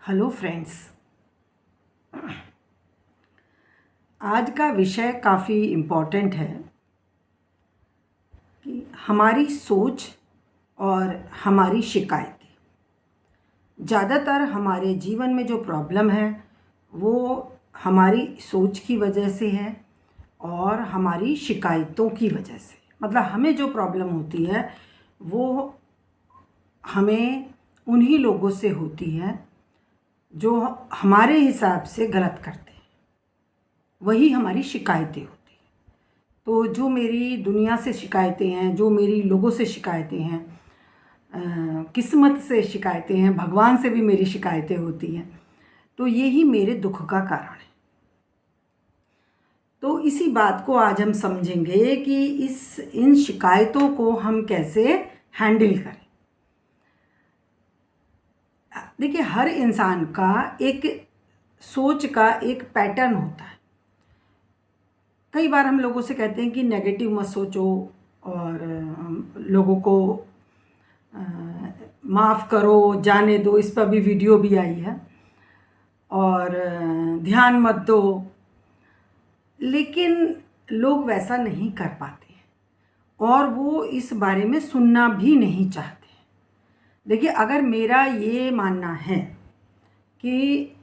Hello friends. आज का विषय काफ़ी इम्पोर्टेंट है कि हमारी सोच और हमारी शिकायतें। ज़्यादातर हमारे जीवन में जो प्रॉब्लम है वो हमारी सोच की वजह से है और हमारी शिकायतों की वजह से। मतलब हमें जो प्रॉब्लम होती है वो हमें उन्हीं लोगों से होती है जो हमारे हिसाब से गलत करते हैं, वही हमारी शिकायतें होती हैं। तो जो मेरी दुनिया से शिकायतें हैं, जो मेरी लोगों से शिकायतें हैं, किस्मत से शिकायतें हैं, भगवान से भी मेरी शिकायतें होती हैं, तो यही मेरे दुख का कारण है। तो इसी बात को आज हम समझेंगे कि इन शिकायतों को हम कैसे हैंडल करें। देखिए, हर इंसान का एक सोच का एक पैटर्न होता है। कई बार हम लोगों से कहते हैं कि नेगेटिव मत सोचो और लोगों को माफ़ करो, जाने दो। इस पर भी वीडियो भी आई है। और ध्यान मत दो, लेकिन लोग वैसा नहीं कर पाते और वो इस बारे में सुनना भी नहीं चाहते। देखिए, अगर मेरा ये मानना है कि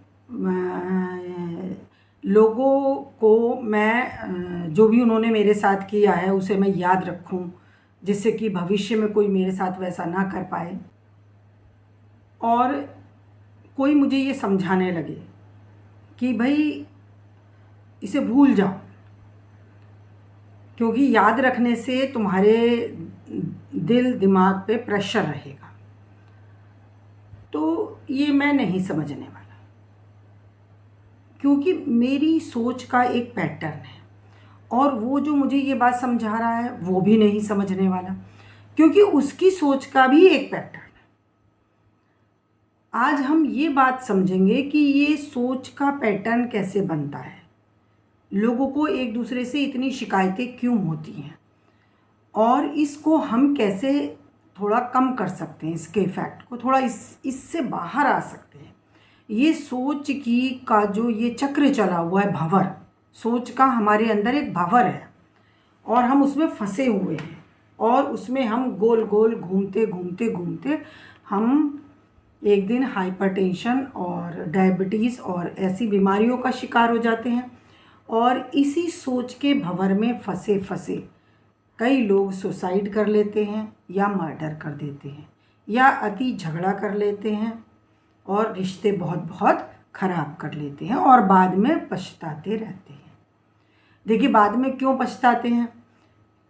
लोगों को मैं जो भी उन्होंने मेरे साथ किया है उसे मैं याद रखूं, जिससे कि भविष्य में कोई मेरे साथ वैसा ना कर पाए, और कोई मुझे ये समझाने लगे कि भाई इसे भूल जाओ, क्योंकि याद रखने से तुम्हारे दिल दिमाग पे प्रेशर रहेगा, तो ये मैं नहीं समझने वाला। क्योंकि मेरी सोच का एक पैटर्न है और वो जो मुझे ये बात समझा रहा है वो भी नहीं समझने वाला, क्योंकि उसकी सोच का भी एक पैटर्न है। आज हम ये बात समझेंगे कि ये सोच का पैटर्न कैसे बनता है, लोगों को एक दूसरे से इतनी शिकायतें क्यों होती हैं और इसको हम कैसे थोड़ा कम कर सकते हैं, इसके इफ़ेक्ट को थोड़ा इससे बाहर आ सकते हैं। ये सोच की का जो ये चक्र चला हुआ है, भंवर, सोच का हमारे अंदर एक भंवर है और हम उसमें फंसे हुए हैं और उसमें हम गोल गोल घूमते घूमते घूमते हम एक दिन हाइपरटेंशन और डायबिटीज़ और ऐसी बीमारियों का शिकार हो जाते हैं। और इसी सोच के भंवर में फंसे फंसे कई लोग सुसाइड कर लेते हैं या मर्डर कर देते हैं या अति झगड़ा कर लेते हैं और रिश्ते बहुत बहुत ख़राब कर लेते हैं और बाद में पछताते रहते हैं। देखिए, बाद में क्यों पछताते हैं?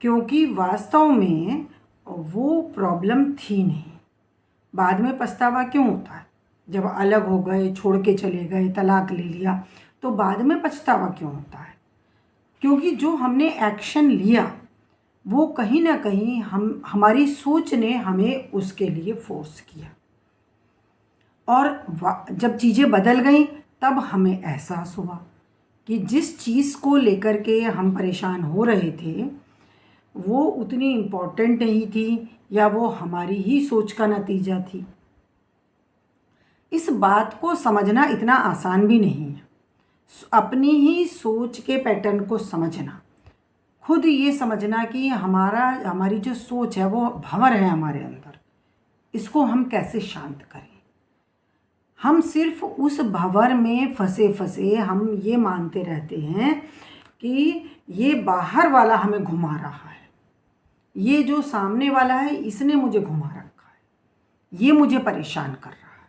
क्योंकि वास्तव में वो प्रॉब्लम थी नहीं। बाद में पछतावा क्यों होता है? जब अलग हो गए, छोड़ के चले गए, तलाक ले लिया, तो बाद में पछतावा क्यों होता है? क्योंकि जो हमने एक्शन लिया वो कहीं ना कहीं हमारी सोच ने हमें उसके लिए फोर्स किया और जब चीज़ें बदल गई तब हमें एहसास हुआ कि जिस चीज़ को लेकर के हम परेशान हो रहे थे वो उतनी इम्पोर्टेंट नहीं थी या वो हमारी ही सोच का नतीजा थी। इस बात को समझना इतना आसान भी नहीं है। अपनी ही सोच के पैटर्न को समझना, खुद ये समझना कि हमारी जो सोच है वो भंवर है हमारे अंदर, इसको हम कैसे शांत करें। हम सिर्फ उस भंवर में फंसे फंसे हम ये मानते रहते हैं कि ये बाहर वाला हमें घुमा रहा है, ये जो सामने वाला है इसने मुझे घुमा रखा है, ये मुझे परेशान कर रहा है।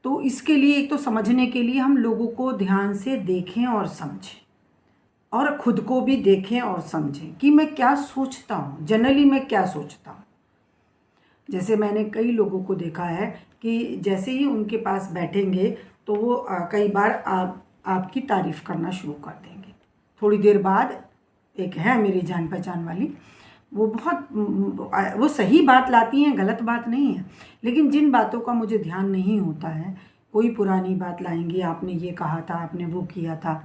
तो इसके लिए एक तो समझने के लिए हम लोगों को ध्यान से देखें और समझें और खुद को भी देखें और समझें कि मैं क्या सोचता हूँ, जनरली मैं क्या सोचता हूँ। जैसे मैंने कई लोगों को देखा है कि जैसे ही उनके पास बैठेंगे तो वो कई बार आपकी तारीफ़ करना शुरू कर देंगे। थोड़ी देर बाद एक है मेरी जान पहचान वाली, वो वो सही बात लाती हैं, गलत बात नहीं है, लेकिन जिन बातों का मुझे ध्यान नहीं होता है, कोई पुरानी बात लाएंगी, आपने ये कहा था, आपने वो किया था।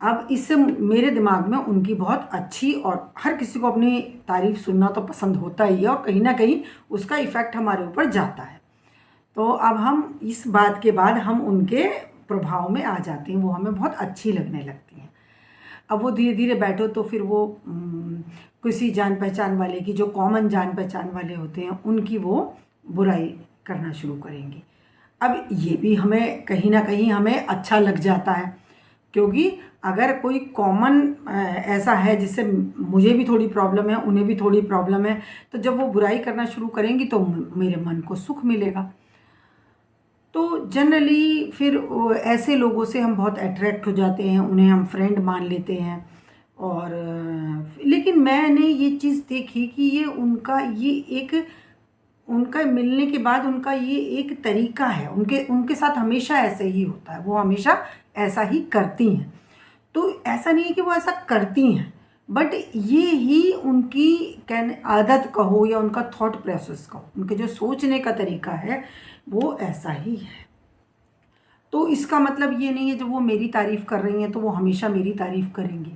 अब इससे मेरे दिमाग में उनकी बहुत अच्छी, और हर किसी को अपनी तारीफ़ सुनना तो पसंद होता ही है और कहीं ना कहीं उसका इफ़ेक्ट हमारे ऊपर जाता है। तो अब हम इस बात के बाद हम उनके प्रभाव में आ जाते हैं, वो हमें बहुत अच्छी लगने लगती हैं। अब वो धीरे धीरे बैठो तो फिर वो किसी जान पहचान वाले की, जो कॉमन जान पहचान वाले होते हैं, उनकी वो बुराई करना शुरू करेंगी। अब ये भी हमें कहीं ना कहीं हमें अच्छा लग जाता है, क्योंकि अगर कोई कॉमन ऐसा है जिससे मुझे भी थोड़ी प्रॉब्लम है, उन्हें भी थोड़ी प्रॉब्लम है, तो जब वो बुराई करना शुरू करेंगी तो मेरे मन को सुख मिलेगा। तो जनरली फिर ऐसे लोगों से हम बहुत अट्रैक्ट हो जाते हैं, उन्हें हम फ्रेंड मान लेते हैं। और लेकिन मैंने ये चीज़ देखी कि ये उनका मिलने के बाद उनका ये एक तरीका है, उनके उनके साथ हमेशा ऐसे ही होता है, वो हमेशा ऐसा ही करती हैं। तो ऐसा नहीं है कि वो ऐसा करती हैं, बट ये ही उनकी कहने आदत कहो या उनका थॉट प्रोसेस कहो, उनके जो सोचने का तरीका है वो ऐसा ही है। तो इसका मतलब ये नहीं है जब वो मेरी तारीफ़ कर रही हैं तो वो हमेशा मेरी तारीफ़ करेंगी।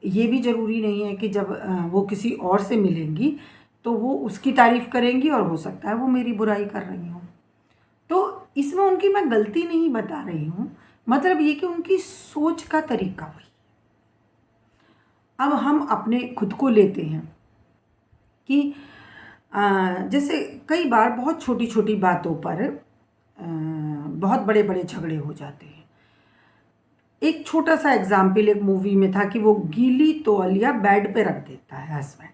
ये भी ज़रूरी नहीं है कि जब वो किसी और से मिलेंगी तो वो उसकी तारीफ़ करेंगी और हो सकता है वो मेरी बुराई कर रही हों। तो इसमें उनकी मैं गलती नहीं बता रही हूँ, मतलब ये कि उनकी सोच का तरीका वही। अब हम अपने खुद को लेते हैं कि जैसे कई बार बहुत छोटी छोटी बातों पर बहुत बड़े बड़े झगड़े हो जाते हैं। एक छोटा सा एग्जाम्पल एक मूवी में था कि वो गीली तौलिया बेड पे रख देता है हस्बैंड।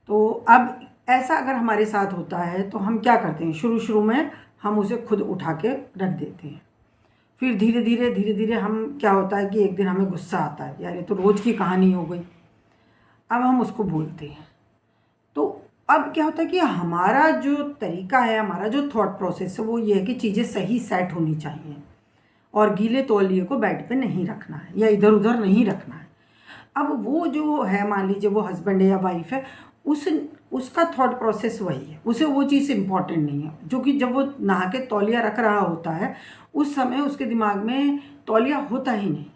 तो अब ऐसा अगर हमारे साथ होता है तो हम क्या करते हैं, शुरू शुरू में हम उसे खुद उठा के रख देते हैं। फिर धीरे धीरे हम क्या होता है कि एक दिन हमें गुस्सा आता है, यार ये तो रोज़ की कहानी हो गई। अब हम उसको बोलते हैं। तो अब क्या होता है कि हमारा जो तरीका है, हमारा जो थॉट प्रोसेस है वो ये है कि चीज़ें सही सेट होनी चाहिए और गीले तौलिए को बेड पे नहीं रखना है या इधर उधर नहीं रखना है। अब वो जो है, मान लीजिए वो हस्बैंड है या वाइफ है, उसका थॉट प्रोसेस वही है, उसे वो चीज़ इम्पॉर्टेंट नहीं है। जो कि जब वो नहा के तौलिया रख रहा होता है उस समय उसके दिमाग में तौलिया होता ही नहीं है।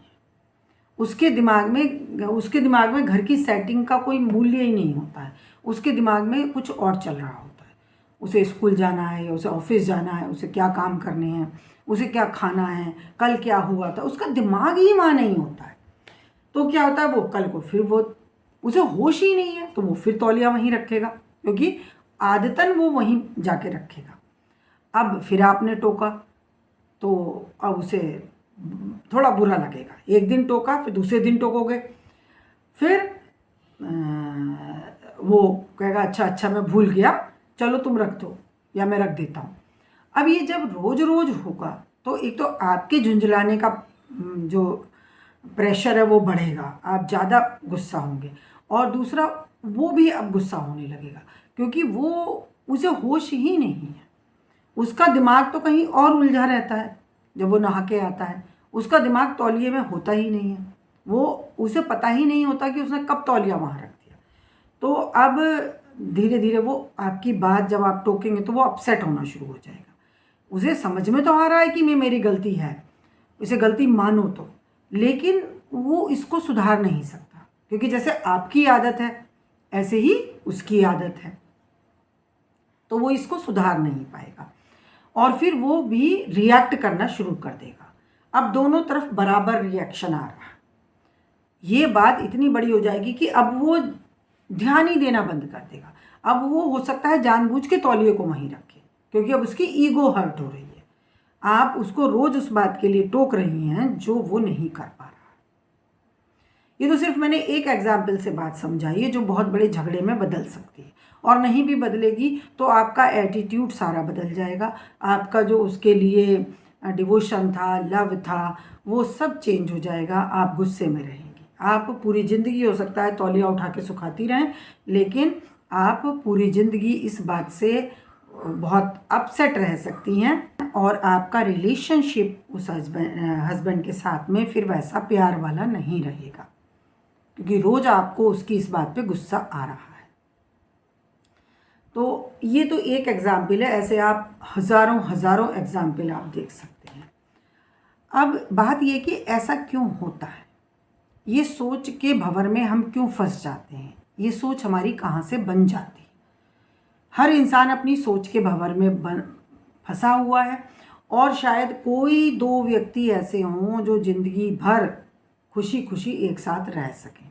उसके दिमाग में घर की सेटिंग का कोई मूल्य ही नहीं होता है। उसके दिमाग में कुछ और चल रहा होता है। उसे स्कूल जाना है, उसे ऑफिस जाना है, उसे क्या काम करने हैं, उसे क्या खाना है, कल क्या हुआ था, उसका दिमाग ही वहाँ नहीं होता है। तो क्या होता है, वो कल को फिर वो उसे होश ही नहीं है तो वो फिर तौलिया वहीं रखेगा, क्योंकि आदतन वो वहीं जाके रखेगा। अब फिर आपने टोका तो अब उसे थोड़ा बुरा लगेगा। एक दिन टोका, फिर दूसरे दिन टोकोगे, फिर वो कहेगा अच्छा अच्छा मैं भूल गया, चलो तुम रख दो या मैं रख देता हूँ। अब ये जब रोज़ रोज़ होगा तो एक तो आपके झुंझलाने का जो प्रेशर है वो बढ़ेगा, आप ज़्यादा गुस्सा होंगे, और दूसरा वो भी अब गुस्सा होने लगेगा, क्योंकि वो उसे होश ही नहीं है। उसका दिमाग तो कहीं और उलझा रहता है। जब वो नहा के आता है उसका दिमाग तौलिए में होता ही नहीं है, वो उसे पता ही नहीं होता कि उसने कब तौलिया वहाँ रख दिया। तो अब धीरे धीरे वो आपकी बात जब आप टोकेंगे तो वो अपसेट होना शुरू हो जाएगा। उसे समझ में तो आ रहा है कि मेरी गलती है, उसे गलती मानो तो, लेकिन वो इसको सुधार नहीं सकता, क्योंकि जैसे आपकी आदत है ऐसे ही उसकी आदत है, तो वो इसको सुधार नहीं पाएगा और फिर वो भी रिएक्ट करना शुरू कर देगा। अब दोनों तरफ बराबर रिएक्शन आ रहा है, ये बात इतनी बड़ी हो जाएगी कि अब वो ध्यान ही देना बंद कर देगा। अब वो हो सकता है जानबूझ के तौलिए को वहीं रखे, क्योंकि अब उसकी ईगो हर्ट हो रही है। आप उसको रोज उस बात के लिए टोक रही हैं जो वो नहीं कर पा रहा। ये तो सिर्फ मैंने एक एग्जाम्पल से बात समझाई है जो बहुत बड़े झगड़े में बदल सकती है, और नहीं भी बदलेगी तो आपका एटीट्यूड सारा बदल जाएगा। आपका जो उसके लिए डिवोशन था, लव था, वो सब चेंज हो जाएगा। आप गुस्से में रहेंगी। आप पूरी ज़िंदगी हो सकता है तौलिया उठा के सुखाती रहें, लेकिन आप पूरी ज़िंदगी इस बात से बहुत अपसेट रह सकती हैं, और आपका रिलेशनशिप उस हस्बैंड के साथ में फिर वैसा प्यार वाला नहीं रहेगा, क्योंकि रोज़ आपको उसकी इस बात पे गुस्सा आ रहा है। तो ये तो एक एग्जाम्पल है, ऐसे आप हज़ारों हज़ारों एग्जाम्पल आप देख सकते हैं। अब बात ये कि ऐसा क्यों होता है, ये सोच के भंवर में हम क्यों फंस जाते हैं, ये सोच हमारी कहाँ से बन जाती है। हर इंसान अपनी सोच के भंवर में फंसा हुआ है। और शायद कोई दो व्यक्ति ऐसे हों जो ज़िंदगी भर खुशी खुशी एक साथ रह सकें।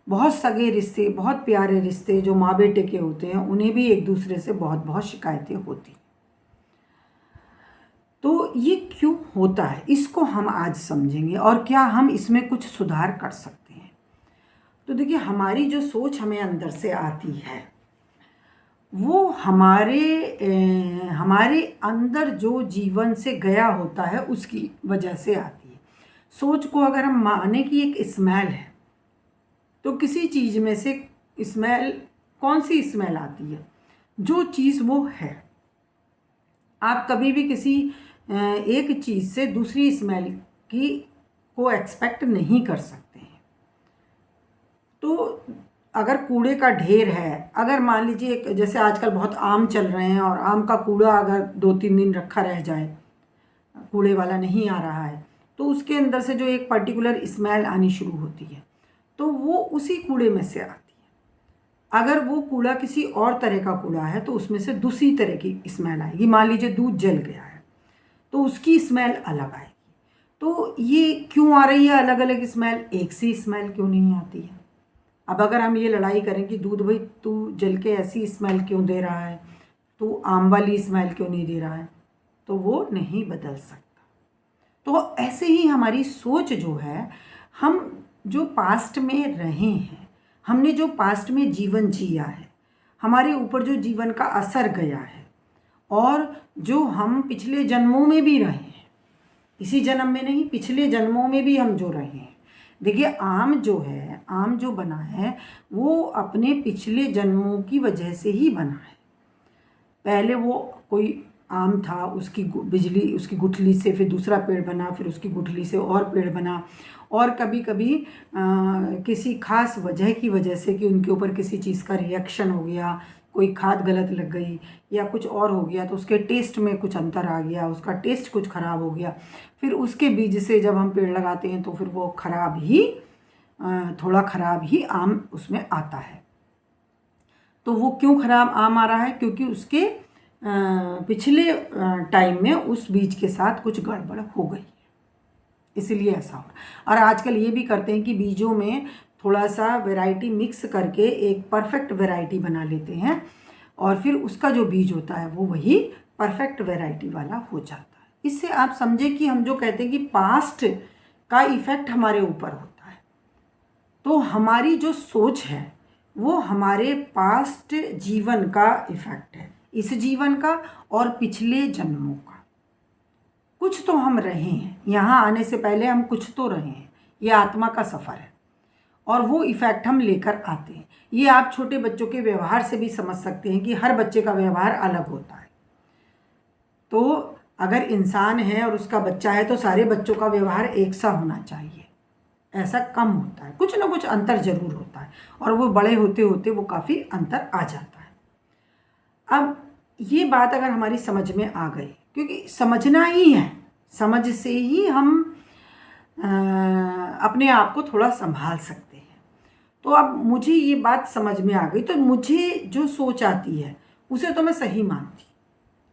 बहुत सगे रिश्ते, बहुत प्यारे रिश्ते जो माँ बेटे के होते हैं, उन्हें भी एक दूसरे से बहुत बहुत शिकायतें होती हैं। तो ये क्यों होता है, इसको हम आज समझेंगे और क्या हम इसमें कुछ सुधार कर सकते हैं। तो देखिए, हमारी जो सोच हमें अंदर से आती है वो हमारे अंदर जो जीवन से गया होता है उसकी वजह से आती है। सोच को अगर हम माने कि एक स्मेल है, तो किसी चीज़ में से स्मेल, कौन सी स्मेल आती है? जो चीज़ वो है। आप कभी भी किसी एक चीज़ से दूसरी स्मेल की को एक्सपेक्ट नहीं कर सकते हैं। तो अगर कूड़े का ढेर है, अगर मान लीजिए जैसे आजकल बहुत आम चल रहे हैं और आम का कूड़ा अगर 2-3 दिन रखा रह जाए, कूड़े वाला नहीं आ रहा है, तो उसके अंदर से जो एक पर्टिकुलर स्मेल आनी शुरू होती है, तो वो उसी कूड़े में से आती है। अगर वो कूड़ा किसी और तरह का कूड़ा है तो उसमें से दूसरी तरह की स्मेल आएगी। मान लीजिए दूध जल गया है तो उसकी स्मेल अलग आएगी। तो ये क्यों आ रही है अलग अलग स्मेल, एक सी स्मेल क्यों नहीं आती है? अब अगर हम ये लड़ाई करें कि दूध भाई तू जल के ऐसी स्मेल क्यों दे रहा है, तू आम वाली स्मेल क्यों नहीं दे रहा है, तो वो नहीं बदल सकता। तो ऐसे ही हमारी सोच जो है, हम जो पास्ट में रहे हैं, हमने जो पास्ट में जीवन जिया है, हमारे ऊपर जो जीवन का असर गया है, और जो हम पिछले जन्मों में भी रहे हैं, इसी जन्म में नहीं पिछले जन्मों में भी हम जो रहे हैं। देखिए, आम जो है, आम जो बना है वो अपने पिछले जन्मों की वजह से ही बना है। पहले वो कोई आम था, उसकी बिजली, उसकी गुठली से फिर दूसरा पेड़ बना, फिर उसकी गुठली से और पेड़ बना, और कभी कभी किसी खास वजह की वजह से कि उनके ऊपर किसी चीज़ का रिएक्शन हो गया, कोई खाद गलत लग गई या कुछ और हो गया, तो उसके टेस्ट में कुछ अंतर आ गया, उसका टेस्ट कुछ ख़राब हो गया, फिर उसके बीज से जब हम पेड़ लगाते हैं तो फिर वो ख़राब ही, थोड़ा ख़राब ही आम उसमें आता है। तो वो क्यों ख़राब आम आ रहा है? क्योंकि उसके पिछले टाइम में उस बीज के साथ कुछ गड़बड़ हो गई, इसीलिए ऐसा हो रहा। और आजकल ये भी करते हैं कि बीजों में थोड़ा सा वैरायटी मिक्स करके एक परफेक्ट वैरायटी बना लेते हैं, और फिर उसका जो बीज होता है वो वही परफेक्ट वैरायटी वाला हो जाता है। इससे आप समझे कि हम जो कहते हैं कि पास्ट का इफ़ेक्ट हमारे ऊपर होता है, तो हमारी जो सोच है वो हमारे पास्ट जीवन का इफ़ेक्ट है, इस जीवन का और पिछले जन्मों का। कुछ तो हम रहे हैं, यहाँ आने से पहले हम कुछ तो रहे हैं, ये आत्मा का सफ़र है, और वो इफ़ेक्ट हम लेकर आते हैं। ये आप छोटे बच्चों के व्यवहार से भी समझ सकते हैं कि हर बच्चे का व्यवहार अलग होता है। तो अगर इंसान है और उसका बच्चा है तो सारे बच्चों का व्यवहार एक सा होना चाहिए, ऐसा कम होता है, कुछ ना कुछ अंतर ज़रूर होता है, और वो बड़े होते होते वो काफ़ी अंतर आ जाता है। अब ये बात अगर हमारी समझ में आ गई, क्योंकि समझना ही है, समझ से ही हम अपने आप को थोड़ा संभाल सकते हैं। तो अब मुझे ये बात समझ में आ गई, तो मुझे जो सोच आती है उसे तो मैं सही मानती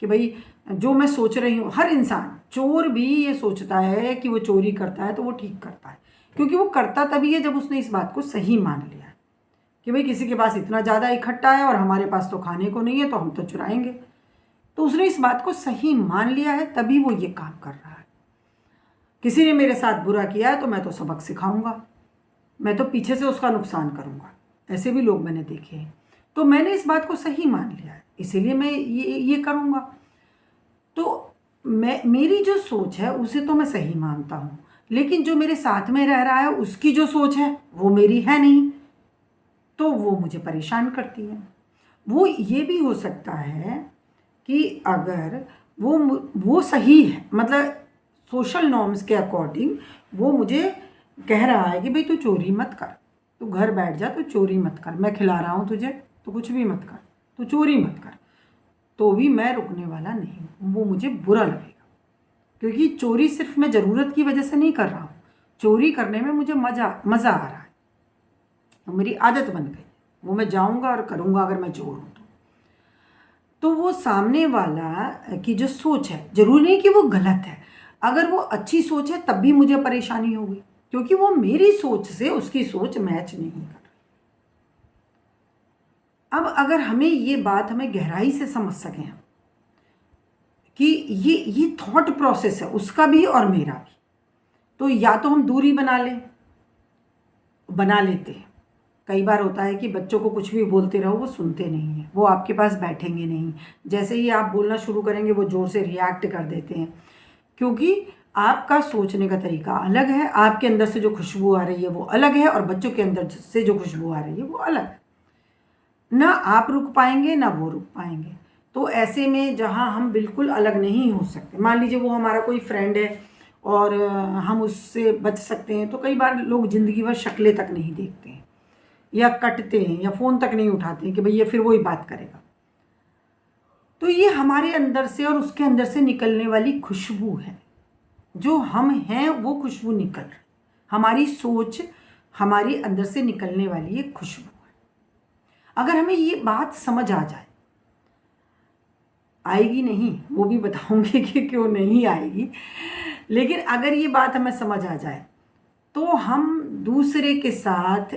कि भाई जो मैं सोच रही हूँ, हर इंसान, चोर भी ये सोचता है कि वो चोरी करता है तो वो ठीक करता है, क्योंकि वो करता तभी है जब उसने इस बात को सही मान लिया है कि भाई किसी के पास इतना ज़्यादा इकट्ठा है और हमारे पास तो खाने को नहीं है, तो हम तो चुराएंगे। तो उसने इस बात को सही मान लिया है, तभी वो ये काम कर रहा है। किसी ने मेरे साथ बुरा किया है तो मैं तो सबक सिखाऊंगा, मैं तो पीछे से उसका नुकसान करूंगा, ऐसे भी लोग मैंने देखे हैं। तो मैंने इस बात को सही मान लिया है, इसीलिए मैं ये करूंगा। तो मेरी जो सोच है उसे तो मैं सही मानता हूँ, लेकिन जो मेरे साथ में रह रहा है उसकी जो सोच है वो मेरी है नहीं, तो वो मुझे परेशान करती है। वो ये भी हो सकता है कि अगर वो सही है, मतलब सोशल नॉर्म्स के अकॉर्डिंग वो मुझे कह रहा है कि भाई तू चोरी मत कर, तू घर बैठ जा, तू चोरी मत कर, मैं खिला रहा हूँ तुझे, तो कुछ भी मत कर, तू चोरी मत कर, तो भी मैं रुकने वाला नहीं हूँ, वो मुझे बुरा लगेगा। क्योंकि चोरी सिर्फ मैं ज़रूरत की वजह से नहीं कर रहा हूँ, चोरी करने में मुझे मज़ा आ रहा है, तो मेरी आदत बन गई, वो मैं जाऊँगा और करूँगा अगर मैं चोर हूँ तो। तो वो सामने वाला की जो सोच है, ज़रूरी नहीं कि वो गलत है, अगर वो अच्छी सोच है तब भी मुझे परेशानी होगी, क्योंकि वो मेरी सोच से उसकी सोच मैच नहीं कर। अब अगर हमें ये बात हमें गहराई से समझ सकें कि ये थॉट प्रोसेस है उसका भी और मेरा भी, तो या तो हम दूरी बना लेते हैं। कई बार होता है कि बच्चों को कुछ भी बोलते रहो वो सुनते नहीं हैं, वो आपके पास बैठेंगे नहीं, जैसे ही आप बोलना शुरू करेंगे वो ज़ोर से रिएक्ट कर देते हैं, क्योंकि आपका सोचने का तरीका अलग है, आपके अंदर से जो खुशबू आ रही है वो अलग है और बच्चों के अंदर से जो खुशबू आ रही है वो अलग है। ना आप रुक पाएंगे ना वो रुक पाएंगे। तो ऐसे में जहाँ हम बिल्कुल अलग नहीं हो सकते, मान लीजिए वो हमारा कोई फ्रेंड है और हम उससे बच सकते हैं, तो कई बार लोग ज़िंदगी भर शक्लें तक नहीं देखते हैं या कटते हैं या फ़ोन तक नहीं उठाते हैं कि भैया फिर वही बात करेगा। तो ये हमारे अंदर से और उसके अंदर से निकलने वाली खुशबू है, जो हम हैं वो खुशबू निकल रही, हमारी सोच हमारे अंदर से निकलने वाली एक खुशबू है। अगर हमें ये बात समझ आ जाए, आएगी नहीं वो भी बताऊंगी कि क्यों नहीं आएगी, लेकिन अगर ये बात हमें समझ आ जाए तो हम दूसरे के साथ,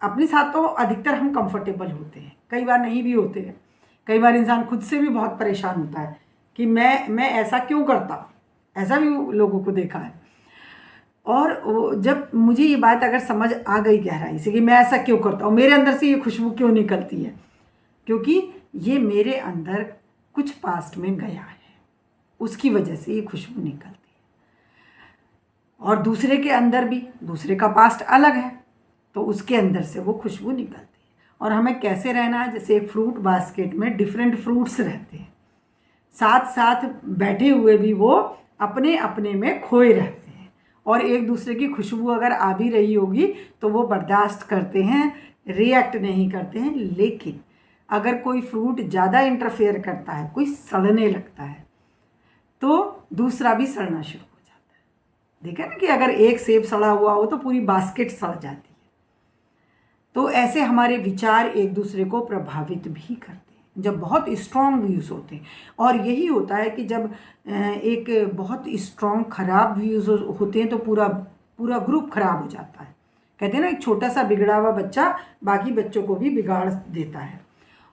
अपने साथ तो अधिकतर हम कंफर्टेबल होते हैं, कई बार नहीं भी होते हैं। कई बार इंसान खुद से भी बहुत परेशान होता है कि मैं ऐसा क्यों करता हूँ, ऐसा भी लोगों को देखा है। और जब मुझे ये बात अगर समझ आ गई गहराई से कि मैं ऐसा क्यों करता हूँ, मेरे अंदर से ये खुशबू क्यों निकलती है, क्योंकि ये मेरे अंदर कुछ पास्ट में गया है, उसकी वजह से ये खुशबू निकलती है। और दूसरे के अंदर भी, दूसरे का पास्ट अलग है तो उसके अंदर से वो खुशबू निकलती है। और हमें कैसे रहना है, जैसे एक फ्रूट बास्केट में डिफरेंट फ्रूट्स रहते हैं, साथ साथ बैठे हुए भी वो अपने अपने में खोए रहते हैं, और एक दूसरे की खुशबू अगर आ भी रही होगी तो वो बर्दाश्त करते हैं, रिएक्ट नहीं करते हैं। लेकिन अगर कोई फ्रूट ज़्यादा इंटरफेयर करता है, कोई सड़ने लगता है, तो दूसरा भी सड़ना शुरू हो जाता है। देखा ना कि अगर एक सेब सड़ा हुआ हो तो पूरी बास्केट सड़ जाती है। तो ऐसे हमारे विचार एक दूसरे को प्रभावित भी करते हैं जब बहुत स्ट्रॉन्ग व्यूज़ होते हैं। और यही होता है कि जब एक बहुत स्ट्रॉन्ग खराब व्यूज़ होते हैं तो पूरा पूरा ग्रुप खराब हो जाता है। कहते हैं ना, एक छोटा सा बिगड़ा हुआ बच्चा बाकी बच्चों को भी बिगाड़ देता है।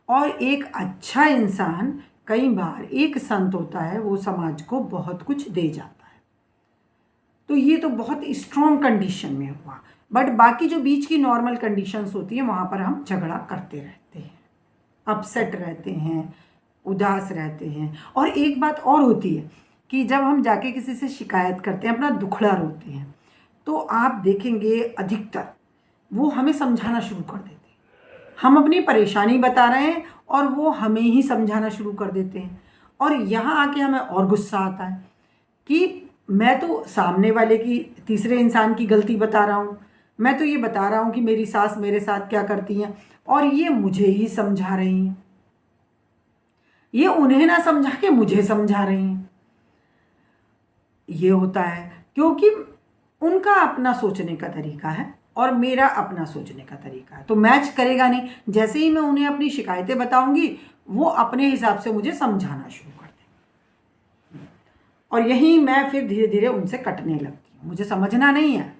और एक अच्छा इंसान, कई बार एक संत होता है, वो समाज को बहुत कुछ दे जाता है। तो ये तो बहुत स्ट्रॉन्ग कंडीशन में हुआ, बट बाकी जो बीच की नॉर्मल कंडीशंस होती हैं वहाँ पर हम झगड़ा करते रहते हैं, अपसेट रहते हैं, उदास रहते हैं। और एक बात और होती है कि जब हम जाके किसी से शिकायत करते हैं, अपना दुखड़ा रोते हैं, तो आप देखेंगे अधिकतर वो हमें समझाना शुरू कर देते हैं। हम अपनी परेशानी बता रहे हैं और वो हमें ही समझाना शुरू कर देते हैं। और यहाँ आके हमें और गुस्सा आता है कि मैं तो सामने वाले की, तीसरे इंसान की गलती बता रहा हूँ, मैं तो ये बता रहा हूँ कि मेरी सास मेरे साथ क्या करती हैं और ये मुझे ही समझा रही हैं, ये उन्हें ना समझा के मुझे समझा रही हैं। ये होता है क्योंकि उनका अपना सोचने का तरीका है और मेरा अपना सोचने का तरीका है, तो मैच करेगा नहीं। जैसे ही मैं उन्हें अपनी शिकायतें बताऊंगी वो अपने हिसाब से मुझे समझाना शुरू कर देंगे, और यही मैं फिर धीरे धीरे उनसे कटने लगती हूँ। मुझे समझना नहीं है,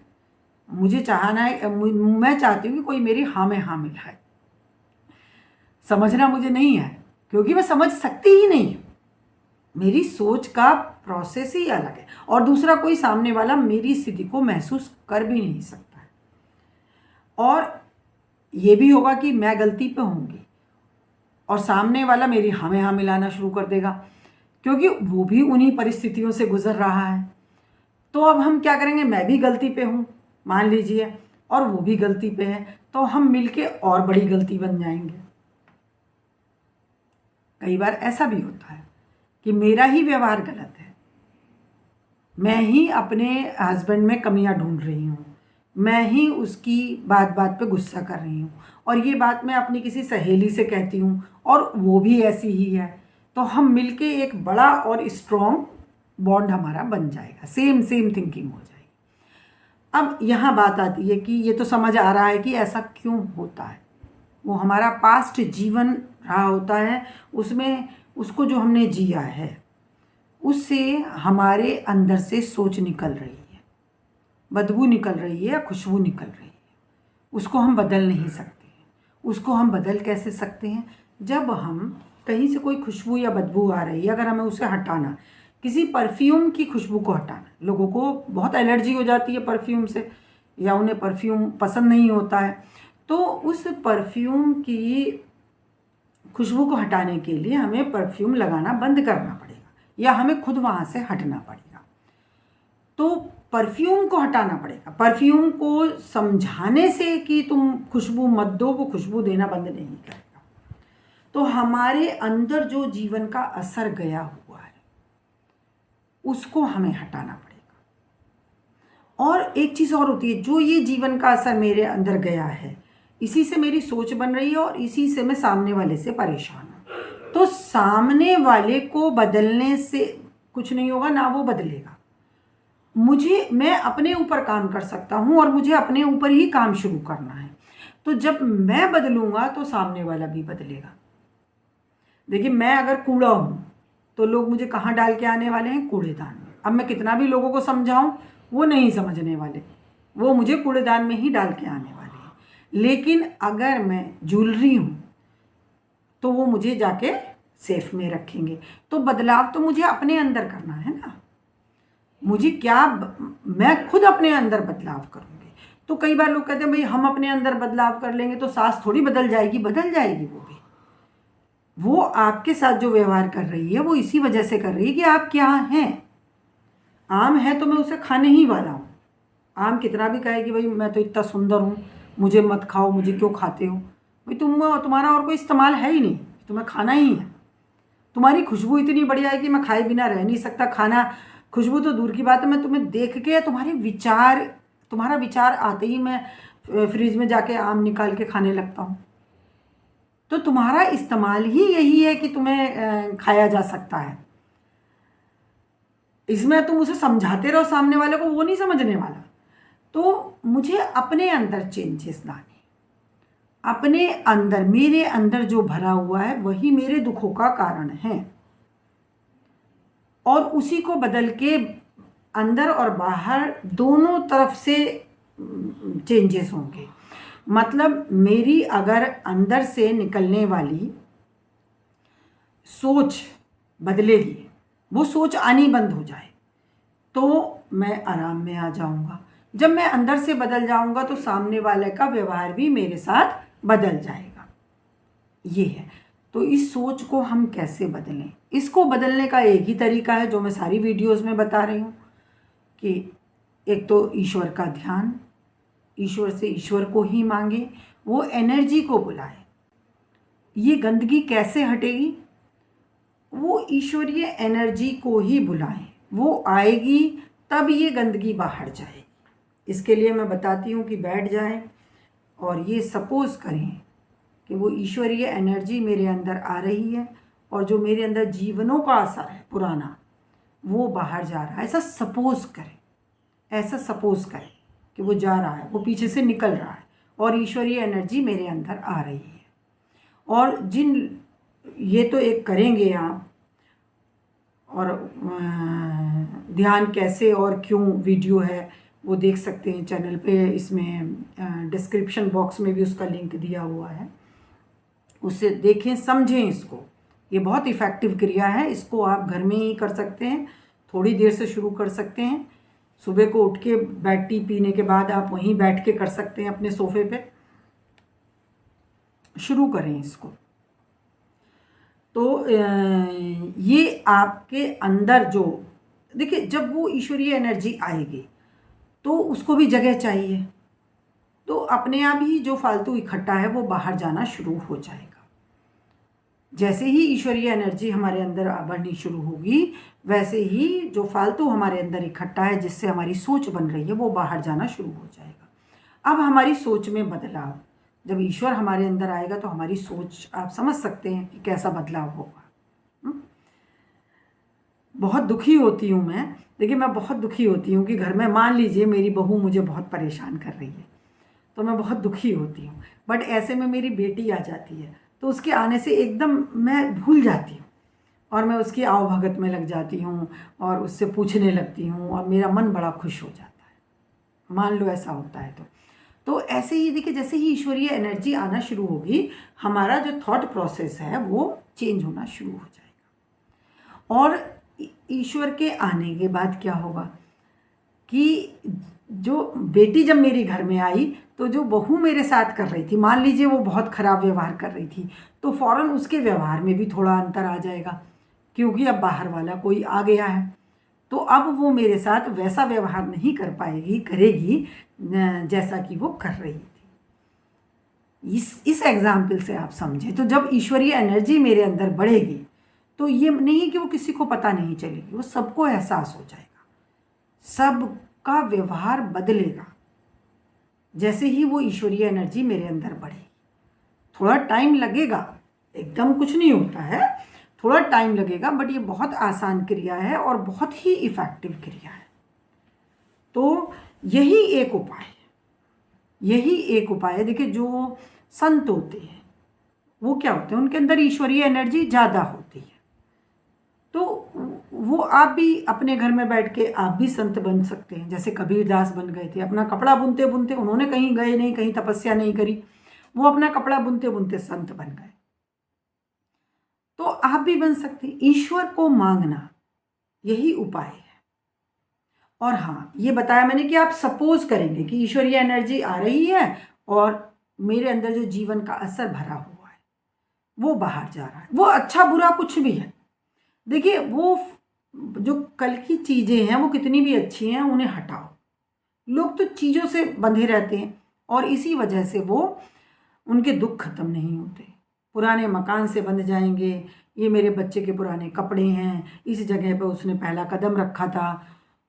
मुझे चाहना है, मैं चाहती हूँ कि कोई मेरी हाँ में हाँ मिलाए। समझना मुझे नहीं है, क्योंकि मैं समझ सकती ही नहीं हूँ, मेरी सोच का प्रोसेस ही अलग है। और दूसरा कोई सामने वाला मेरी स्थिति को महसूस कर भी नहीं सकता है। और ये भी होगा कि मैं गलती पे होंगी और सामने वाला मेरी हाँ में हाँ मिलाना शुरू कर देगा, क्योंकि वो भी उन्हीं परिस्थितियों से गुजर रहा है। तो अब हम क्या करेंगे, मैं भी गलती पे हूँ मान लीजिए और वो भी गलती पे है, तो हम मिलके और बड़ी गलती बन जाएंगे। कई बार ऐसा भी होता है कि मेरा ही व्यवहार गलत है, मैं ही अपने हस्बैंड में कमियां ढूंढ रही हूँ, मैं ही उसकी बात बात पे गुस्सा कर रही हूँ, और ये बात मैं अपनी किसी सहेली से कहती हूँ और वो भी ऐसी ही है, तो हम मिलके एक बड़ा और स्ट्रॉन्ग बॉन्ड हमारा बन जाएगा, सेम थिंकिंग हो जाएगी। अब यहाँ बात आती है कि ये तो समझ आ रहा है कि ऐसा क्यों होता है, वो हमारा पास्ट जीवन रहा होता है, उसमें उसको जो हमने जिया है, उससे हमारे अंदर से सोच निकल रही है, बदबू निकल रही है या खुशबू निकल रही है। उसको हम बदल नहीं सकते हैं। उसको हम बदल कैसे सकते हैं? जब हम कहीं से कोई खुशबू या बदबू आ रही है, अगर हमें उसे हटाना, किसी परफ्यूम की खुशबू को हटाना, लोगों को बहुत एलर्जी हो जाती है परफ्यूम से, या उन्हें परफ्यूम पसंद नहीं होता है, तो उस परफ्यूम की खुशबू को हटाने के लिए हमें परफ्यूम लगाना बंद करना पड़ेगा, या हमें खुद वहाँ से हटना पड़ेगा। तो परफ्यूम को हटाना पड़ेगा। परफ्यूम को समझाने से कि तुम खुशबू मत दो, वो खुशबू देना बंद नहीं करेगा। तो हमारे अंदर जो जीवन का असर गया हुआ है, उसको हमें हटाना पड़ेगा। और एक चीज़ और होती है, जो ये जीवन का असर मेरे अंदर गया है, इसी से मेरी सोच बन रही है और इसी से मैं सामने वाले से परेशान हूँ। तो सामने वाले को बदलने से कुछ नहीं होगा, ना वो बदलेगा। मैं अपने ऊपर काम कर सकता हूँ और मुझे अपने ऊपर ही काम शुरू करना है। तो जब मैं बदलूंगा तो सामने वाला भी बदलेगा। देखिए, मैं अगर कूड़ा हूँ तो लोग मुझे कहाँ डाल के आने वाले हैं? कूड़ेदान में। अब मैं कितना भी लोगों को समझाऊं, वो नहीं समझने वाले, वो मुझे कूड़ेदान में ही डाल के आने वाले हैं। लेकिन अगर मैं ज्वेलरी हूँ तो वो मुझे जाके सेफ में रखेंगे। तो बदलाव तो मुझे अपने अंदर करना है ना। मुझे क्या, मैं खुद अपने अंदर बदलाव करूँगी। तो कई बार लोग कहते हैं भाई हम अपने अंदर बदलाव कर लेंगे तो सास थोड़ी बदल जाएगी। बदल जाएगी वो भी। वो आपके साथ जो व्यवहार कर रही है वो इसी वजह से कर रही है कि आप क्या हैं। आम है तो मैं उसे खाने ही वाला हूँ। आम कितना भी कहे कि भाई मैं तो इतना सुंदर हूँ, मुझे मत खाओ, मुझे क्यों खाते हो? भाई तुम्हारा और कोई इस्तेमाल है ही नहीं, तुम्हें खाना ही है। तुम्हारी खुशबू इतनी बढ़िया है कि मैं खाए बिना रह नहीं सकता। खाना, खुशबू तो दूर की बात है, मैं तुम्हें देख के तुम्हारा विचार आते ही मैं फ्रिज में जाके आम निकाल के खाने लगता हूँ। तो तुम्हारा इस्तेमाल ही यही है कि तुम्हें खाया जा सकता है। इसमें तुम उसे समझाते रहो सामने वाले को, वो नहीं समझने वाला। तो मुझे अपने अंदर चेंजेस लाने, अपने अंदर, मेरे अंदर जो भरा हुआ है वही मेरे दुखों का कारण है, और उसी को बदल के अंदर और बाहर दोनों तरफ से चेंजेस होंगे। मतलब मेरी अगर अंदर से निकलने वाली सोच बदलेगी, वो सोच आनी बंद हो जाए, तो मैं आराम में आ जाऊंगा। जब मैं अंदर से बदल जाऊंगा तो सामने वाले का व्यवहार भी मेरे साथ बदल जाएगा। ये है। तो इस सोच को हम कैसे बदलें? इसको बदलने का एक ही तरीका है जो मैं सारी वीडियोस में बता रही हूँ, कि एक तो ईश्वर का ध्यान, ईश्वर से ईश्वर को ही मांगे, वो एनर्जी को बुलाए। ये गंदगी कैसे हटेगी? वो ईश्वरीय एनर्जी को ही बुलाएं, वो आएगी तब ये गंदगी बाहर जाएगी। इसके लिए मैं बताती हूँ कि बैठ जाएं और ये सपोज करें कि वो ईश्वरीय एनर्जी मेरे अंदर आ रही है, और जो मेरे अंदर जीवनों का असर है पुराना, वो बाहर जा रहा है। ऐसा सपोज करें कि वो जा रहा है, वो पीछे से निकल रहा है, और ईश्वरीय एनर्जी मेरे अंदर आ रही है। और ये तो एक करेंगे आप, और ध्यान कैसे और क्यों वीडियो है वो देख सकते हैं चैनल पे। इसमें डिस्क्रिप्शन बॉक्स में भी उसका लिंक दिया हुआ है, उससे देखें, समझें इसको। ये बहुत इफ़ेक्टिव क्रिया है, इसको आप घर में ही कर सकते हैं। थोड़ी देर से शुरू कर सकते हैं। सुबह को उठ के टी पीने के बाद आप वहीं बैठ के कर सकते हैं, अपने सोफे पे। शुरू करें इसको। तो ये आपके अंदर जो, देखिए, जब वो ईश्वरीय एनर्जी आएगी तो उसको भी जगह चाहिए, तो अपने आप ही जो फालतू इकट्ठा है वो बाहर जाना शुरू हो जाएगा। जैसे ही ईश्वरीय एनर्जी हमारे अंदर बढ़नी शुरू होगी, वैसे ही जो फालतू हमारे अंदर इकट्ठा है जिससे हमारी सोच बन रही है वो बाहर जाना शुरू हो जाएगा। अब हमारी सोच में बदलाव, जब ईश्वर हमारे अंदर आएगा तो हमारी सोच, आप समझ सकते हैं कि कैसा बदलाव होगा। बहुत दुखी होती हूँ मैं, देखिए मैं बहुत दुखी होती हूँ कि घर में, मान लीजिए मेरी बहू मुझे बहुत परेशान कर रही है, तो मैं बहुत दुखी होती हूँ। बट ऐसे में मेरी बेटी आ जाती है तो उसके आने से एकदम मैं भूल जाती हूँ और मैं उसकी आवभगत में लग जाती हूँ और उससे पूछने लगती हूँ और मेरा मन बड़ा खुश हो जाता है। मान लो ऐसा होता है तो ऐसे ही देखिए, जैसे ही ईश्वरीय एनर्जी आना शुरू होगी, हमारा जो थॉट प्रोसेस है वो चेंज होना शुरू हो जाएगा। और ईश्वर के आने के बाद क्या होगा कि जो बेटी जब मेरे घर में आई तो जो बहू मेरे साथ कर रही थी, मान लीजिए वो बहुत ख़राब व्यवहार कर रही थी, तो फ़ौरन उसके व्यवहार में भी थोड़ा अंतर आ जाएगा, क्योंकि अब बाहर वाला कोई आ गया है। तो अब वो मेरे साथ वैसा व्यवहार नहीं कर पाएगी, करेगी जैसा कि वो कर रही थी। इस एग्जाम्पल से आप समझे, तो जब ईश्वरीय एनर्जी मेरे अंदर बढ़ेगी तो ये नहीं कि वो किसी को पता नहीं चलेगी, वो सबको एहसास हो जाएगा, सबका व्यवहार बदलेगा जैसे ही वो ईश्वरीय एनर्जी मेरे अंदर बढ़ेगी। थोड़ा टाइम लगेगा, एकदम कुछ नहीं होता है, थोड़ा टाइम लगेगा, बट ये बहुत आसान क्रिया है और बहुत ही इफ़ेक्टिव क्रिया है। तो यही एक उपाय है, यही एक उपाय है। देखिए, जो संत होते हैं वो क्या होते हैं, उनके अंदर ईश्वरीय एनर्जी ज़्यादा होती है। तो वो आप भी अपने घर में बैठ के आप भी संत बन सकते हैं, जैसे कबीरदास बन गए थे। अपना कपड़ा बुनते बुनते, उन्होंने कहीं गए नहीं, कहीं तपस्या नहीं करी, वो अपना कपड़ा बुनते बुनते संत बन गए। तो आप भी बन सकते हैं। ईश्वर को मांगना यही उपाय है। और हाँ, ये बताया मैंने कि आप सपोज करेंगे कि ईश्वरीय एनर्जी आ रही है और मेरे अंदर जो जीवन का असर भरा हुआ है वो बाहर जा रहा है, वो अच्छा बुरा कुछ भी है। देखिए, वो जो कल की चीज़ें हैं वो कितनी भी अच्छी हैं, उन्हें हटाओ। लोग तो चीज़ों से बंधे रहते हैं और इसी वजह से वो उनके दुख खत्म नहीं होते। पुराने मकान से बंध जाएंगे, ये मेरे बच्चे के पुराने कपड़े हैं, इस जगह पर उसने पहला कदम रखा था,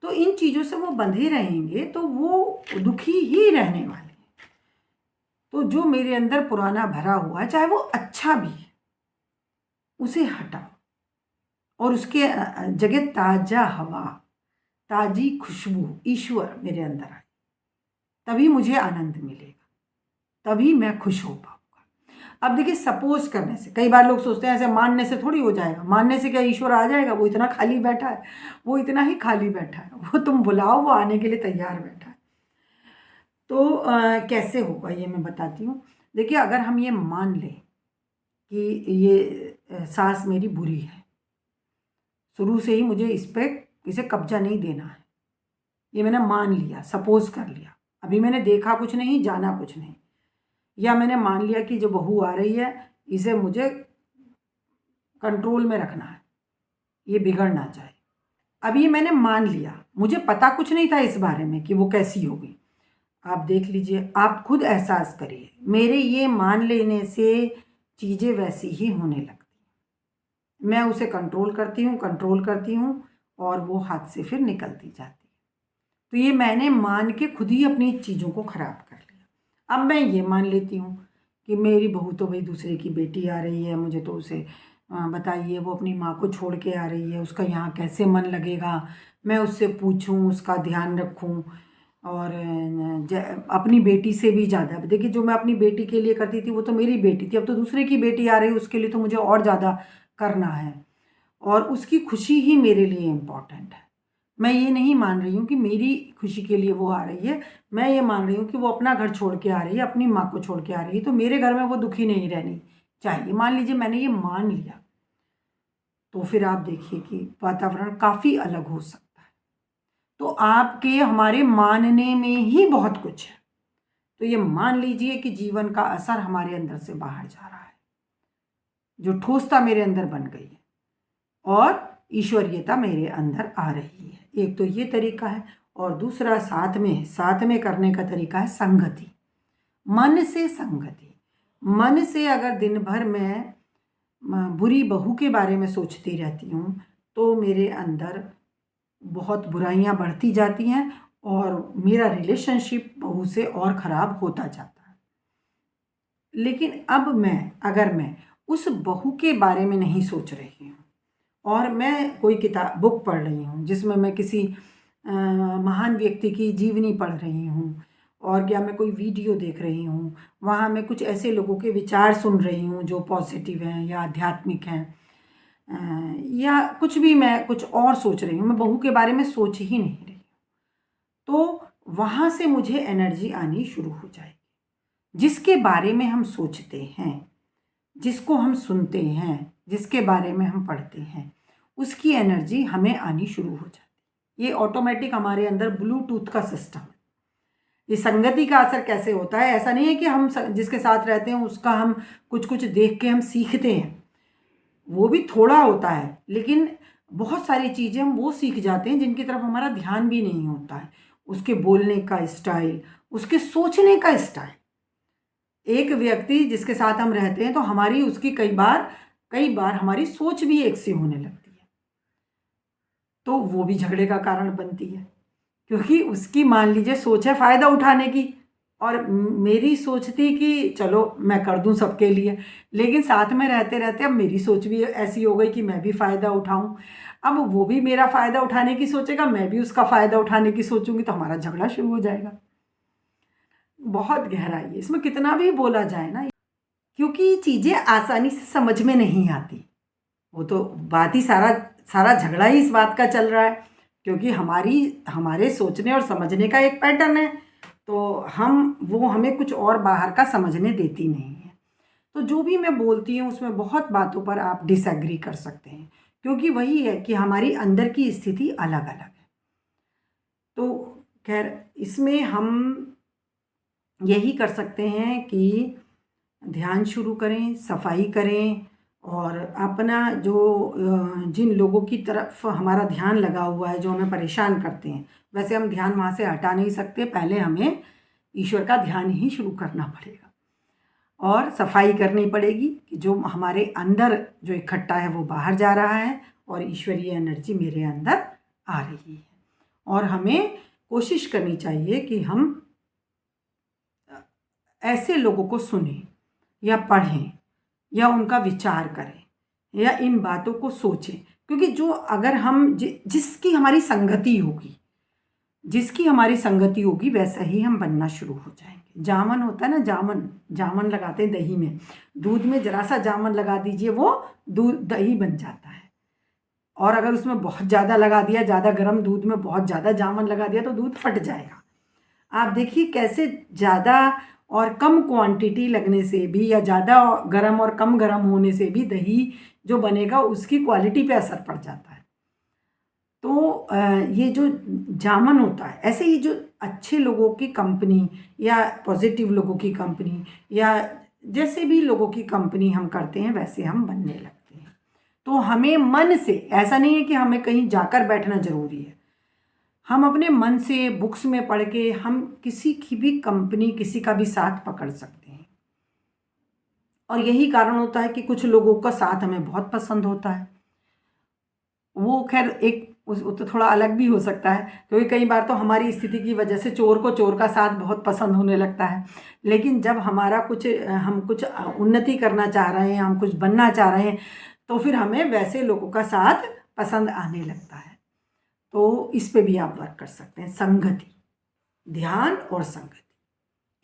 तो इन चीज़ों से वो बंधे रहेंगे तो वो दुखी ही रहने वाले हैं। तो जो मेरे अंदर पुराना भरा हुआ है, चाहे वो अच्छा भी है, उसे हटाओ और उसके जगह ताज़ा हवा, ताज़ी खुशबू ईश्वर मेरे अंदर आए, तभी मुझे आनंद मिलेगा, तभी मैं खुश हो पाऊंगा। अब देखिए, सपोज करने से, कई बार लोग सोचते हैं ऐसे मानने से थोड़ी हो जाएगा। मानने से क्या ईश्वर आ जाएगा? वो इतना खाली बैठा है, वो इतना ही खाली बैठा है, वो तुम बुलाओ वो आने के लिए तैयार बैठा है। तो कैसे होगा ये मैं बताती हूँ। देखिए, अगर हम ये मान लें कि ये सास मेरी बुरी है, शुरू से ही मुझे इस पर इसे कब्जा नहीं देना है, ये मैंने मान लिया, सपोज कर लिया, अभी मैंने देखा कुछ नहीं, जाना कुछ नहीं, या मैंने मान लिया कि जो बहू आ रही है इसे मुझे कंट्रोल में रखना है, ये बिगड़ ना जाए। अब ये मैंने मान लिया, मुझे पता कुछ नहीं था इस बारे में कि वो कैसी होगी। आप देख लीजिए, आप खुद एहसास करिए, मेरे ये मान लेने से चीज़ें वैसी ही होने लगती, मैं उसे कंट्रोल करती हूँ और वो हाथ से फिर निकलती जाती है। तो ये मैंने मान के खुद ही अपनी चीज़ों को ख़राब कर लिया। अब मैं ये मान लेती हूँ कि मेरी बहू तो भाई दूसरे की बेटी आ रही है, मुझे तो उसे बताइए, वो अपनी माँ को छोड़ के आ रही है, उसका यहाँ कैसे मन लगेगा, मैं उससे पूछूं, उसका ध्यान रखूं। और अपनी बेटी से भी ज़्यादा, देखिए, जो मैं अपनी बेटी के लिए करती थी वो तो मेरी बेटी थी, अब तो दूसरे की बेटी आ रही है, उसके लिए तो मुझे और ज़्यादा करना है और उसकी खुशी ही मेरे लिए इम्पॉर्टेंट है। मैं ये नहीं मान रही हूँ कि मेरी खुशी के लिए वो आ रही है, मैं ये मान रही हूँ कि वो अपना घर छोड़ के आ रही है, अपनी माँ को छोड़ के आ रही है, तो मेरे घर में वो दुखी नहीं रहनी चाहिए। मान लीजिए मैंने ये मान लिया, तो फिर आप देखिए कि वातावरण काफ़ी अलग हो सकता है। तो आपके हमारे मानने में ही बहुत कुछ है। तो ये मान लीजिए कि जीवन का असर हमारे अंदर से बाहर जा रहा है, जो ठोसता मेरे अंदर बन गई है और ईश्वरीयता मेरे अंदर आ रही है। एक तो ये तरीका है, और दूसरा साथ में करने का तरीका है संगति, मन से संगति। मन से अगर दिन भर मैं बुरी बहू के बारे में सोचती रहती हूँ तो मेरे अंदर बहुत बुराइयाँ बढ़ती जाती हैं और मेरा रिलेशनशिप बहू से और ख़राब होता जाता है। लेकिन अब अगर मैं उस बहू के बारे में नहीं सोच रही हूँ और मैं कोई बुक पढ़ रही हूँ जिसमें मैं किसी महान व्यक्ति की जीवनी पढ़ रही हूँ, और या मैं कोई वीडियो देख रही हूँ, वहाँ मैं कुछ ऐसे लोगों के विचार सुन रही हूँ जो पॉजिटिव हैं या आध्यात्मिक हैं, या कुछ भी मैं कुछ और सोच रही हूँ, मैं बहू के बारे में सोच ही नहीं रही, तो वहाँ से मुझे एनर्जी आनी शुरू हो जाएगी। जिसके बारे में हम सोचते हैं, जिसको हम सुनते हैं, जिसके बारे में हम पढ़ते हैं, उसकी एनर्जी हमें आनी शुरू हो जाती है। ये ऑटोमेटिक हमारे अंदर ब्लूटूथ का सिस्टम है। ये संगति का असर कैसे होता है, ऐसा नहीं है कि हम जिसके साथ रहते हैं उसका हम कुछ कुछ देख के हम सीखते हैं, वो भी थोड़ा होता है, लेकिन बहुत सारी चीज़ें हम वो सीख जाते हैं जिनकी तरफ हमारा ध्यान भी नहीं होता है। उसके बोलने का स्टाइल, उसके सोचने का स्टाइल। एक व्यक्ति जिसके साथ हम रहते हैं तो हमारी उसकी कई बार हमारी सोच भी एक सी होने लगती है, तो वो भी झगड़े का कारण बनती है, क्योंकि उसकी मान लीजिए सोच है फ़ायदा उठाने की, और मेरी सोच थी कि चलो मैं कर दूं सबके लिए, लेकिन साथ में रहते रहते अब मेरी सोच भी ऐसी हो गई कि मैं भी फ़ायदा उठाऊं। अब वो भी मेरा फ़ायदा उठाने की सोचेगा, मैं भी उसका फ़ायदा उठाने की सोचूंगी, तो हमारा झगड़ा शुरू हो जाएगा। बहुत गहराई है इसमें, कितना भी बोला जाए ना, क्योंकि चीज़ें आसानी से समझ में नहीं आती। वो तो बात ही सारा सारा झगड़ा ही इस बात का चल रहा है, क्योंकि हमारे सोचने और समझने का एक पैटर्न है, तो वो हमें कुछ और बाहर का समझने देती नहीं है। तो जो भी मैं बोलती हूँ उसमें बहुत बातों पर आप डिसएग्री कर सकते हैं, क्योंकि वही है कि हमारी अंदर की स्थिति अलग अलग है। तो खैर, इसमें हम यही कर सकते हैं कि ध्यान शुरू करें, सफाई करें, और अपना जो जिन लोगों की तरफ हमारा ध्यान लगा हुआ है, जो हमें परेशान करते हैं, वैसे हम ध्यान वहाँ से हटा नहीं सकते, पहले हमें ईश्वर का ध्यान ही शुरू करना पड़ेगा और सफाई करनी पड़ेगी कि जो हमारे अंदर जो इकट्ठा है वो बाहर जा रहा है और ईश्वरीय एनर्जी मेरे अंदर आ रही है। और हमें कोशिश करनी चाहिए कि हम ऐसे लोगों को सुनें या पढ़ें या उनका विचार करें या इन बातों को सोचें, क्योंकि जो अगर हम जिसकी हमारी संगति होगी वैसा ही हम बनना शुरू हो जाएंगे। जामन होता है ना, जामन लगाते हैं दही में, दूध में जरा सा जामन लगा दीजिए, वो दही बन जाता है। और अगर उसमें बहुत ज़्यादा लगा दिया, ज़्यादा गर्म दूध में बहुत ज़्यादा जामन लगा दिया तो दूध फट जाएगा। आप देखिए कैसे ज़्यादा और कम क्वांटिटी लगने से भी, या ज़्यादा गर्म और कम गर्म होने से भी दही जो बनेगा उसकी क्वालिटी पे असर पड़ जाता है। तो ये जो जामन होता है, ऐसे ही जो अच्छे लोगों की कंपनी या पॉजिटिव लोगों की कंपनी या जैसे भी लोगों की कंपनी हम करते हैं वैसे हम बनने लगते हैं। तो हमें मन से, ऐसा नहीं है कि हमें कहीं जाकर बैठना ज़रूरी है, हम अपने मन से बुक्स में पढ़ के हम किसी की भी कंपनी, किसी का भी साथ पकड़ सकते हैं। और यही कारण होता है कि कुछ लोगों का साथ हमें बहुत पसंद होता है। वो खैर वो तो थोड़ा अलग भी हो सकता है, क्योंकि कई बार तो हमारी स्थिति की वजह से चोर को चोर का साथ बहुत पसंद होने लगता है। लेकिन जब हम कुछ उन्नति करना चाह रहे हैं, हम कुछ बनना चाह रहे हैं, तो फिर हमें वैसे लोगों का साथ पसंद आने लगता है। तो इस पे भी आप वर्क कर सकते हैं। संगति, ध्यान और संगति,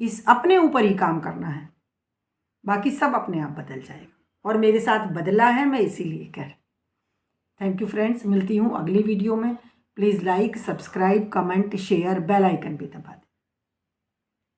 इस अपने ऊपर ही काम करना है, बाकी सब अपने आप बदल जाएगा। और मेरे साथ बदला है, मैं इसीलिए कह रही। थैंक यू फ्रेंड्स, मिलती हूँ अगली वीडियो में। Please like, subscribe, comment, share, bell icon भी दबा दें।